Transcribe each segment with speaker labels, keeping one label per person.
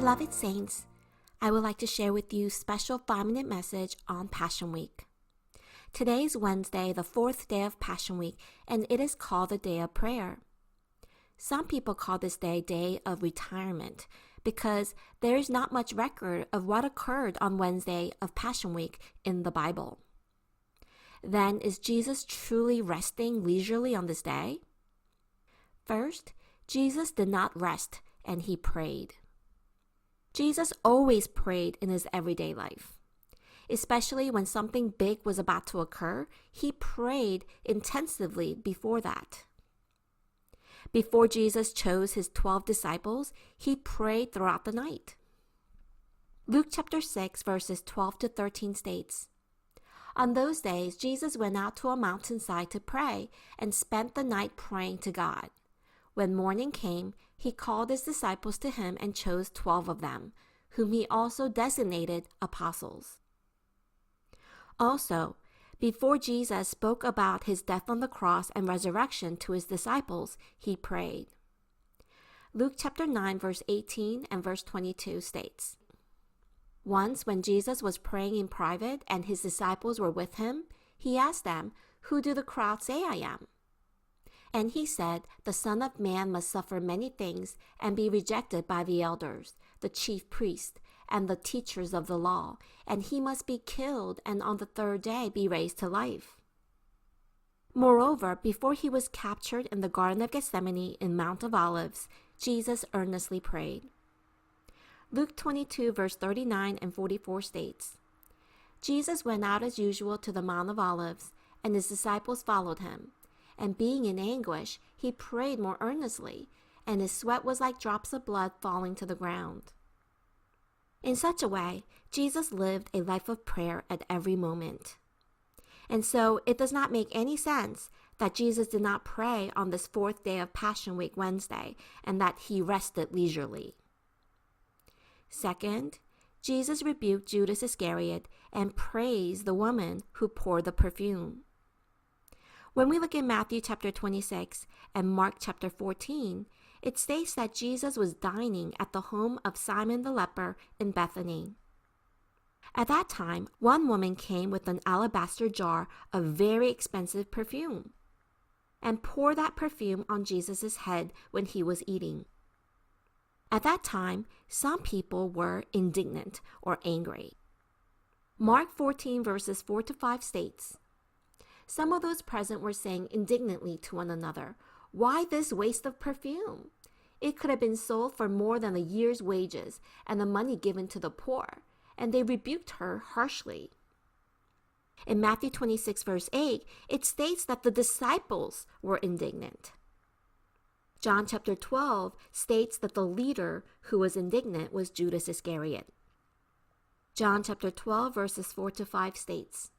Speaker 1: Beloved Saints, I would like to share with you a special 5-minute message on Passion Week. Today is Wednesday, the 4th day of Passion Week, and it is called the Day of Prayer. Some people call this day of retirement because there is not much record of what occurred on Wednesday of Passion Week in the Bible. Then, is Jesus truly resting leisurely on this day? First, Jesus did not rest and he prayed. Jesus always prayed in his everyday life. Especially when something big was about to occur, he prayed intensively before that. Before Jesus chose his 12 disciples, he prayed throughout the night. Luke chapter 6 verses 12 to 13 states, "On those days, Jesus went out to a mountainside to pray and spent the night praying to God. When morning came, he called his disciples to him and chose 12 of them, whom he also designated apostles." Also, before Jesus spoke about his death on the cross and resurrection to his disciples, he prayed. Luke chapter 9 verse 18 and verse 22 states, "Once when Jesus was praying in private and his disciples were with him, he asked them, 'Who do the crowd say I am?' And he said, 'The Son of Man must suffer many things and be rejected by the elders, the chief priests, and the teachers of the law, and he must be killed and on the third day be raised to life.' Moreover, before he was captured in the Garden of Gethsemane in Mount of Olives, Jesus earnestly prayed. Luke 22 verse 39 and 44 states, "Jesus went out as usual to the Mount of Olives, and his disciples followed him. And being in anguish, he prayed more earnestly, and his sweat was like drops of blood falling to the ground." In such a way, Jesus lived a life of prayer at every moment. And so it does not make any sense that Jesus did not pray on this 4th day of Passion Week Wednesday and that he rested leisurely. Second, Jesus rebuked Judas Iscariot and praised the woman who poured the perfume. When we look in Matthew chapter 26 and Mark chapter 14, it states that Jesus was dining at the home of Simon the leper in Bethany. At that time, one woman came with an alabaster jar of very expensive perfume and poured that perfume on Jesus' head when he was eating. At that time, some people were indignant or angry. Mark 14 verses 4 to 5 states, "Some of those present were saying indignantly to one another, 'Why this waste of perfume? It could have been sold for more than a year's wages and the money given to the poor.' And they rebuked her harshly." In Matthew 26 verse 8, it states that the disciples were indignant. John chapter 12 states that the leader who was indignant was Judas Iscariot. John chapter 12 verses 4 to 5 states,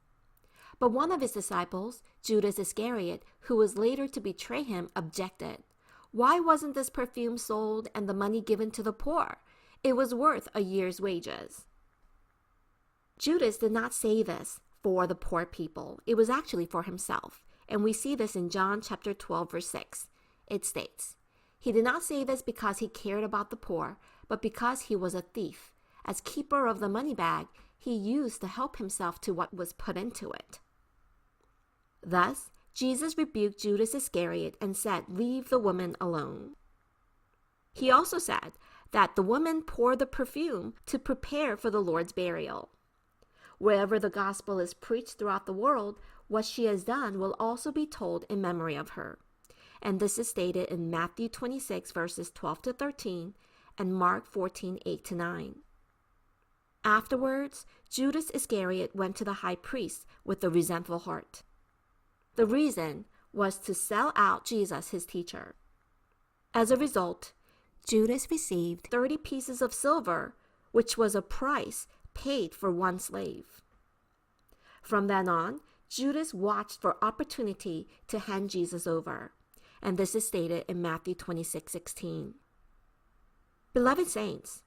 Speaker 1: "But one of his disciples, Judas Iscariot, who was later to betray him, objected. 'Why wasn't this perfume sold and the money given to the poor? It was worth a year's wages.'" Judas did not say this for the poor people. It was actually for himself. And we see this in John chapter 12 verse 6. It states, "He did not say this because he cared about the poor, but because he was a thief. As keeper of the money bag, he used to help himself to what was put into it." Thus, Jesus rebuked Judas Iscariot and said, "Leave the woman alone." He also said that the woman poured the perfume to prepare for the Lord's burial. Wherever the gospel is preached throughout the world, what she has done will also be told in memory of her. And this is stated in Matthew 26 verses 12 to 13 and Mark 14, 8 to 9. Afterwards, Judas Iscariot went to the high priest with a resentful heart. The reason was to sell out Jesus, his teacher. As a result, Judas received 30 pieces of silver, which was a price paid for one slave. From then on, Judas watched for opportunity to hand Jesus over, and this is stated in Matthew 26:16. Beloved saints,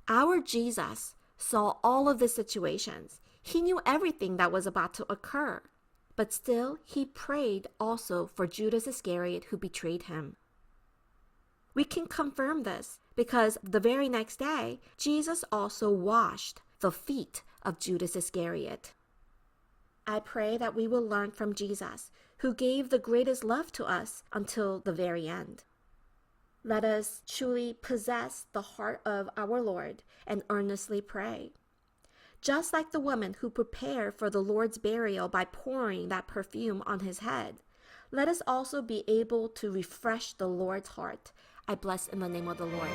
Speaker 1: our Jesus saw all of the situations. He knew everything that was about to occur, but still he prayed also for Judas Iscariot who betrayed him. We can confirm this because the very next day, Jesus also washed the feet of Judas Iscariot. I pray that we will learn from Jesus, who gave the greatest love to us until the very end. Let us truly possess the heart of our Lord and earnestly pray. Just like the woman who prepared for the Lord's burial by pouring that perfume on his head, let us also be able to refresh the Lord's heart. I bless in the name of the Lord.